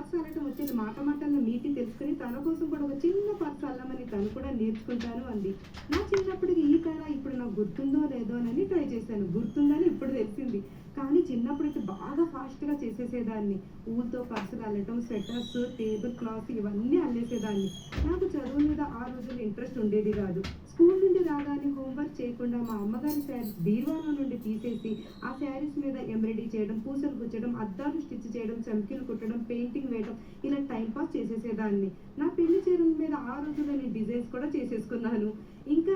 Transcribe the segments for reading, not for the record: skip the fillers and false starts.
Purse అనటం వచ్చింది. మాట మాటల్లో నీతి తెలుసుకుని తన కోసం కూడా ఒక చిన్న పర్స్ అల్లమని తను కూడా నేర్చుకుంటాను అంది. నా చిన్నప్పటికి ఈ కళ ఇప్పుడు నాకు గుర్తుందో లేదో అని ట్రై చేశాను. గుర్తుందని ఇప్పుడు తెలిసింది. కానీ చిన్నప్పుడైతే బాగా ఫాస్ట్గా చేసేసేదాన్ని. ఊళ్ళతో పర్సులు అల్లటం, స్వెటర్స్, టేబుల్ క్లాత్ ఇవన్నీ అల్లేసేదాన్ని. నాకు చదువు మీద ఆ రోజుల్లో ఇంట్రెస్ట్ ఉండేది కాదు. స్కూల్ నుండి రాగానే హోంవర్క్ చేయకుండా మా అమ్మగారి శారీస్ బీరువాలో నుండి తీసేసి ఆ శారీస్ మీద ఎంబ్రాయిడరీ చేయడం, పూసలు గుచ్చడం, అద్దాలు స్టిచ్ చేయడం, చమ్కీలు కుట్టడం, పెయింటింగ్ వేయడం ఇలా టైంపాస్ చేసేసేదాన్ని. నా పెళ్లి చీరల మీద ఆ రోజుల్లో నేను డిజైన్స్ కూడా చేసేసుకున్నాను. ఇంకా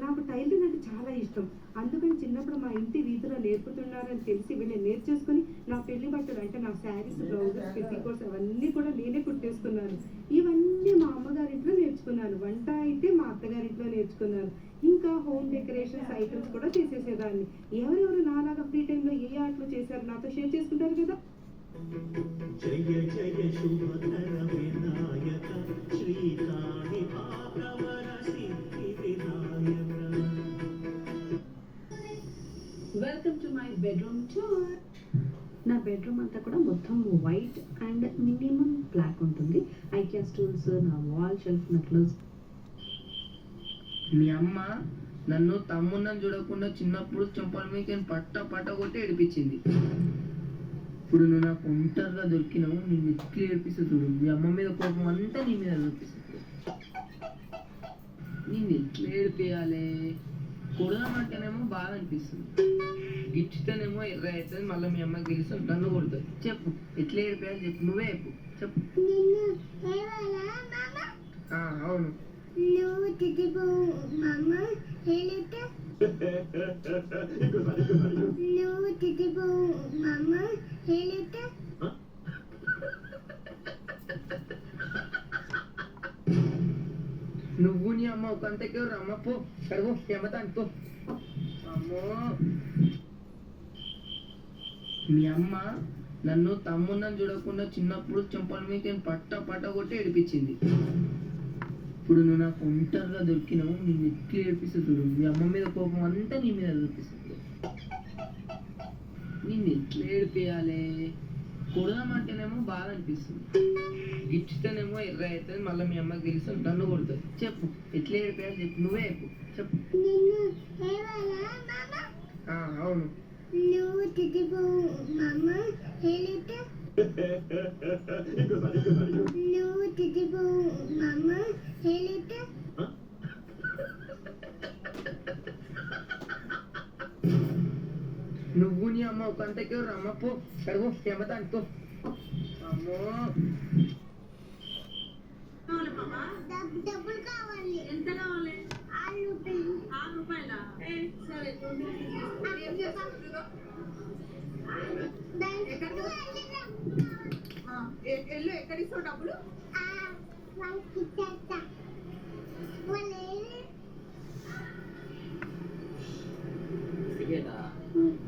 నాకు టైలరింగ్ అంటే చాలా ఇష్టం. అందుకని చిన్నప్పుడు మా ఇంటి వీధిలో నేర్పుతున్నారని తెలిసి వెళ్ళి నేర్చేసుకుని నా పెళ్లి బట్టలు అంటే నా శారీస్, బ్లౌజెస్, పెట్టికోట్స్ అవన్నీ కూడా నేనే కుట్టేసుకున్నాను. ఇవన్నీ మా అమ్మగారింట్లో నేర్చుకున్నాను. వంట అయితే మా అత్తగారింట్లో నేర్చుకున్నాను. ఇంకా హోమ్ డెకరేషన్స్ ఐటమ్స్ కూడా చేసేసేదాన్ని. ఎవరెవరు నాలాగా ఫ్రీ టైంలో ఏ ఆటలు చేశారు నాతో షేర్ చేసుకుంటారు కదా. జయ జయ శుభకర వినాయక శ్రీకాళి భాగవర సిద్ధి Vinayaka. Welcome to my bedroom tour. నా బెడ్రూమ్ అంతా కూడా మొత్తం వైట్ అండ్ మినిమం బ్లాక్ ఉంటుంది. ఐకియా స్టూల్స్, నా వాల్ షెల్ఫ్, నా క్లోజ్. మీ అమ్మ నన్ను తమ్మున్నని చూడకుండా చిన్నప్పుడు చెంపల మీద పట్ట కొట్టి ఏడిపించింది. ఇప్పుడు నువ్వు నాకు ఒంటరిగా దొరికినావు, నేను ఎట్లా ఏడిపిస్తా చూడు. మీ అమ్మ మీద కోపం అంతా నీ మీద చూపిస్తుంది. నేను ఎట్లా ఏడిపియాలి? కొడదామంటేనేమో బాధ అనిపిస్తుంది, గిచ్చితేనేమో ఎర్ర అవుతుంది. మళ్ళీ మీ అమ్మ గెలిస్తే నన్ను కొడుతుంది. చెప్పు ఎట్లా ఏడిపోయాలి చెప్పు, నువ్వే చెప్పు. అవును. నువ్వు నీ అమ్మ ఒక అంతకే రమ్మ పో, కడుగు అమ్మతా అనుకో. అమ్మో, మీ అమ్మ నన్ను తమ్మున్నని చూడకుండా చిన్నప్పుడు చెంపల మీద పట్ట కొట్టి ఏడిపించింది. ఇప్పుడు నువ్వు నాకు ఒంటరిగా దొరికినావు, నేను ఎట్లా ఏడిపిస్తా చూడు. మీ అమ్మ మీద కోపం అంతా నీ మీద చూపిస్తుంది. నేను ఎట్లా ఏడిపియాలి? కొడదామంటేనేమో బాధ అనిపిస్తుంది, గిచ్చితేనేమో ఎర్ర అవుతుంది. మళ్ళీ మీ అమ్మ గెలిస్తే నన్ను కొడుతుంది. చెప్పు ఎట్లా ఏడిపోయాలి చెప్పు, నువ్వే చెప్పు. అవును. నువ్వు నీ అమ్మ ఒక అంతకే రమ్మ పో, కడుగు అమ్మతా అనుకో. అమ్మో, డబ్బులు కావాలి. ఎంత కావాలి? 6 రూపాయలా? సరే ఎల్లు. ఎక్కడ ఇస్తావు డబ్బులు?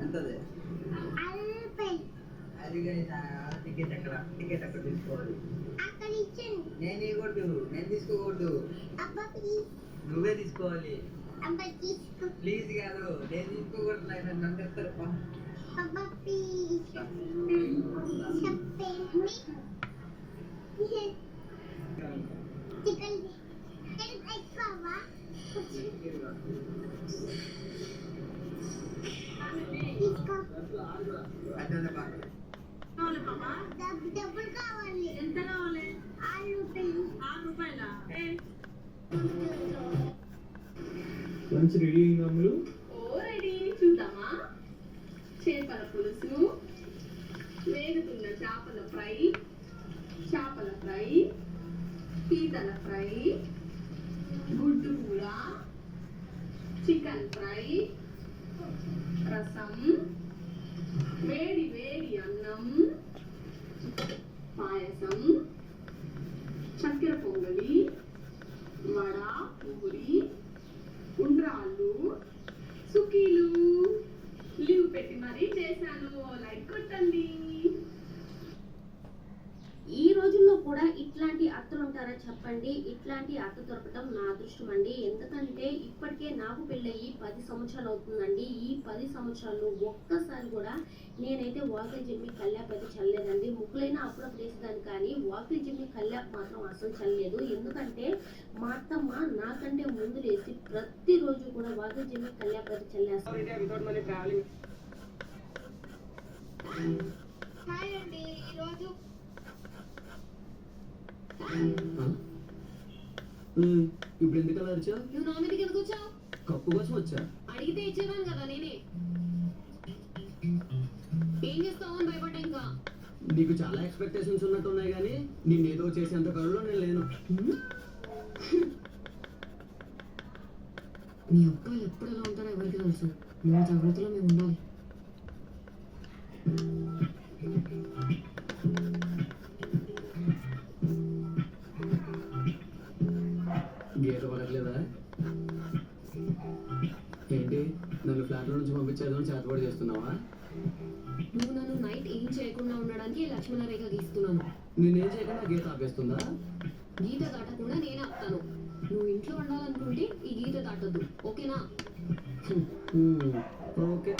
ఎంతది? టికెట్ ఎక్కడ? టికెట్ ఎక్కడ తీసుకోవాలి? నేను ఇవ్వకూడదు, నేను తీసుకోకూడదు, నువ్వే తీసుకోవాలి. ప్లీజ్ కాదు, నేను తీసుకోకూడదు. నన్ను చెప్తారు. డబ్బులు కావాలి. ఎంత కావాలి? 6 రూపాయలా? లంచ్ రెడీ అయింది. ఓ రెడీ. చూద్దామా? చేపల పులుసు, వేగుతున్న చేపల ఫ్రై, పీతల ఫ్రై, గుడ్డు కూర, చికెన్ ఫ్రై, రసం, వేడి వేడి అన్నం, పాయసం, చక్కెర పొంగలి, వడ, పూరి, ఉండ్రాళ్ళు, సుకీలు లీవ్ పెట్టి మరీ చేశాను. లైక్ కొట్టండి. ఈ రోజుల్లో కూడా ఇట్లాంటి అత్తలు ఒప్పుకుంటారా చెప్పండి. ఇట్లాంటి అత్త దొరకటం నా అదృష్టం అండి. ఎందుకంటే ఇప్పటికే నాకు పెళ్ళయి 10 సంవత్సరాలు అవుతుందండి. ఈ 10 సంవత్సరాల్లో ఒక్కసారి కూడా నేనైతే వాకిలి జిమ్మి కల్లాప్ అయితే చల్లలేదండి. ముగ్గులైనా అప్పుడప్పుడు వేసేదాన్ని, కానీ వాకిలి జిమ్మి కల్లాప్ మాత్రం అసలు చల్లలేదు. ఎందుకంటే మా అత్తమ్మ నాకంటే ముందు లేచి ప్రతిరోజు కూడా వాకిలి జిమ్మి కల్లాప్ అయితే చల్లేస్తారు. హాయ్ అండి. ఈరోజు ఇప్పుడు ఎందుకు అలా అరిచా? నువ్వు నా మీదకి ఎందుకు వచ్చావు? కప్పు కోసం వచ్చా. అడిగితే ఇచ్చేవాను కదా నేనే. ఏం చేస్తావు అని భయపడ్డా. ఇంకా నీకు చాలా ఎక్స్పెక్టేషన్స్ ఉన్నట్టు ఉన్నాయి, కానీ నిన్నేదో చేసేంత కరులో నేను లేను. మీ అబ్బాయిలు ఎప్పుడు ఎలా ఉంటారో ఎవరికి తెలుసు. మేము జాగ్రత్తలో మేము ఉండాలి. గీత పడట్లేదా? ఏంటి, నన్ను ఫ్లాట్లో నుంచి పంపించేద్దామని చేతబడి చేస్తున్నావా? నువ్వు నన్ను నైట్ ఏం చేయకుండా ఉండడానికి లక్ష్మణ రేఖ గీస్తున్నాను. నేనేం చేయకుండా గీత ఆపేస్తుందా? గీత దాటకుండా నేను ఆపుతాను. నువ్వు ఇంట్లో ఉండాలనుకుంటే ఈ గీత దాటొద్దు, ఓకేనా? ఓకే.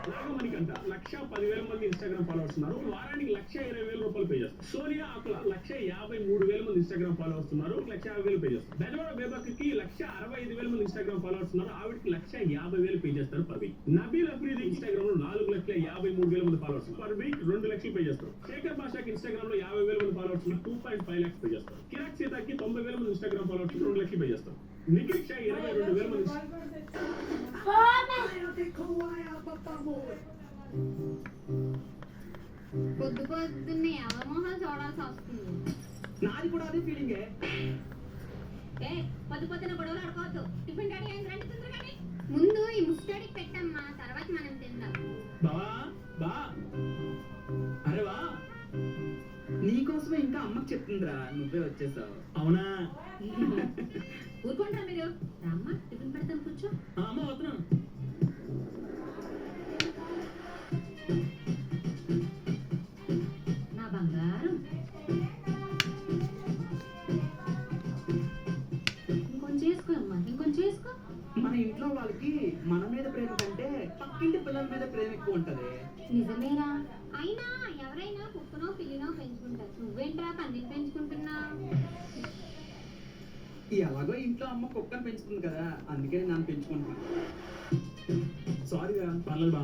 నాగమణికంట 1,10,000 మంది ఇన్స్టాగ్రామ్ ఫాలోవర్స్ ఉన్నారు. వారానికి 1,20,000 రూపాయలు పే చేస్తారు. సోనియా ఆకుల 1,53,000 మంది ఇన్స్టాగ్రామ్ ఫాలోవర్స్ ఉన్నారు. 1,50,000 పే చేస్తారు. బెజవాడ బేబక్కి 1,65,000 మంది ఇన్స్టాగ్రామ్ ఫాలోవర్స్ ఉన్నారు. ఆవిడకి 1,50,000 పే చేస్తారు per week. Nabeel Afridi Instagram లో 4,53,000 మంది ఫాలోవర్స్ పర్ వీక్ 2 లక్షలు పే చేస్తారు. శేఖర్ భాషకి ఇన్స్టాగ్రామ్ లో 50,000 మంది ఫాలోవర్స్ 2.5 lakhs పే చేస్తారు. కిరాక్ సీతాకి 90,000 మంది ఇన్స్టాగ్రామ్ ఫాలోవర్స్ 2 లక్షలు పే చేస్తారు. నిఖిల్ షా 22,000 మంది. పొద్దు పొద్దున్నే ఎవరి మొహాలు చూడాల్సి వస్తుంది. నాది కూడా అదే ఫీలింగే. పొద్దు పొద్దున గొడవలు ఆడుకోవద్దు. టిఫిన్ రెడీ అయింది, రండి తొందరగానే. ముందు ఈ ముస్టడికి పెట్టమ్మా, తర్వాత మనం తిందాం. బావా బా, అరే వా, నీకోసమే ఇంకా అమ్మకి చెప్తుందిరా, నువ్వే వచ్చేసావు. అవునా? ఊరుకుంటారా మీరు? రామ్మా, టిఫిన్ పెడతాను, కూర్చో. అమ్మ వస్తున్నాను. నా బంగారం. ఇంకొంచెం చేసుకో అమ్మా, ఇంకొంచెం చేసుకో. మన ఇంట్లో వాళ్ళకి మన మీద ప్రేమ కంటే పక్కింటి పిల్లల మీద ప్రేమ ఎక్కువ ఉంటది. నిజమేరా. అయినా ఎవరైనా కుక్కనో పిల్లినో పెంచుకుంటారు. నువ్వేంట్రా పందిని పెంచుకుంటున్నా? ఎలాగో ఇంట్లో అమ్మ కుక్కను పెంచుతుంది కదా, అందుకే నన్ను పెంచుకుంటున్నాను. సారీగా పర్లేదు బా.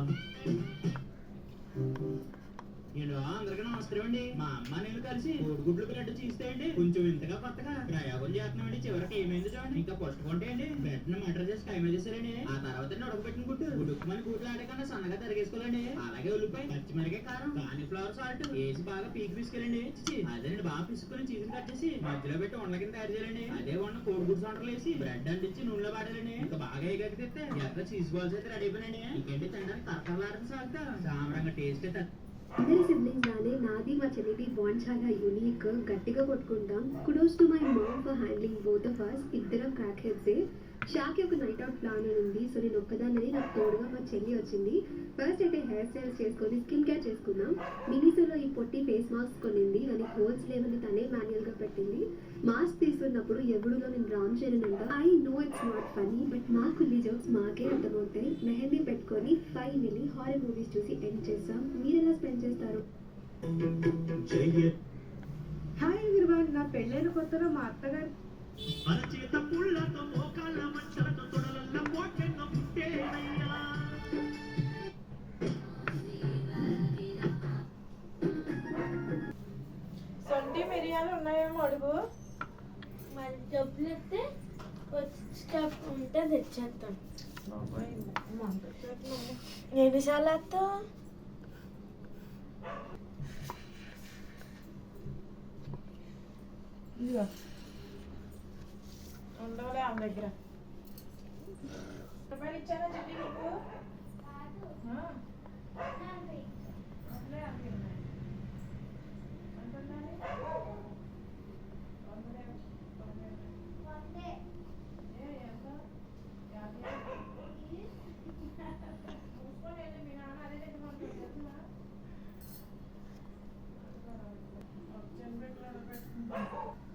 అందరికీ నమస్కారం అండి. మా అమ్మ నేను కలిసి కోడిగుడ్లు బ్రెడ్ చేస్తాయండి. కొంచెం ఇంతగా కొత్తగా ప్రయోగం చేస్తున్నామండి. చివరికి ఏమైంది చూడండి. ఇంకా ఫస్ట్ కొంటే అండి బ్రెడ్ ని మటర్ చేసి టైం చేశారండి. ఆ తర్వాత ఉడకబెట్టిన గుడ్డు ఉడుకుమని గుడ్లు ఆడే కన్నా సన్నగా తరిగేసుకోవాలండి. అలాగే ఉల్లిపాయ, పచ్చిమిరకాయ, కారం, కాలీఫ్లవర్, సాల్ట్ వేసి బాగా పీకి పిసుకెళ్ళండి. అదేనండి బాగా పిసుకుని చీజులు కట్ చేసి మధ్యలో పెట్టి వండ కింద తయారు చేయాలండి. అదే వండ కోడిగుడ్డు సొంటలు వేసి బ్రెడ్ అంటించి నూనెలో పాడాలండి. ఇంకా బాగా ఎగతితే ఎక్కడ చీజ్ బాల్స్ అయితే రెడీ అయిపోయినండి. ఇంకేంటి తినడానికి తరతరలాడిన సాగుతా సామరంగా టేస్ట్ అయితే. అందరి సిబ్లింగ్స్ లానే నాది మా చెల్లిది బాండ్ చాలా యూనిక్, గట్టిగా కొట్టుకుంటాం. Kudos to my mom for handling both of us. ఇద్దరం క్రాక్ హెడ్సే. షాకి ఒక నైట్ అవుట్ ప్లాన్ ఉంది, సో నేను ఒక్కదాన్ని, నాకు తోడుగా మా చెల్లి వచ్చింది. ఫస్ట్ అయితే హెయిర్ స్టైల్స్ చేసుకొని స్కిన్ కేర్ చేసుకున్నాం. మినీసోలో ఈ పొట్టి ఫేస్ మాస్క్ కొనింది, దానికి హోల్స్ లేవని తనే మాన్యువల్గా పెట్టింది. మాస్క్ తీసుకున్నప్పుడు ఎవడులో నేను రామ్ చరణ్ అంట. I know it's not funny, but మా కుల్లి జోక్స్ మాకే అర్థమవుతాయి. మెహందీ పెట్టుకొని ఫైనలీ హారర్ మూవీస్ చూసి ఎండ్ చేస్తాం. మీరు ఎలా స్పెండ్ చేస్తారు? Hi everyone. నా పెళ్ళైన కొత్తలో మా అత్తగారు అరచేత పుల్లతో మోకాళ్ళ మచ్చలతో తొడలల్ల మోచెన్న పుట్టేనయ్యా. సొంటి మిరియాలు ఉన్నాయేమో అడుగు. మరి డబ్బులు ఇస్తే స్టఫ్ ఉంటే తెచ్చేస్తాను. ఎన్నిసార్లు వేస్తావు? ఇదిగో ఉండవులే ఆమె దగ్గర. రూపాయలు ఇచ్చానా చెల్లి నీకు? కట్టుకుంటాను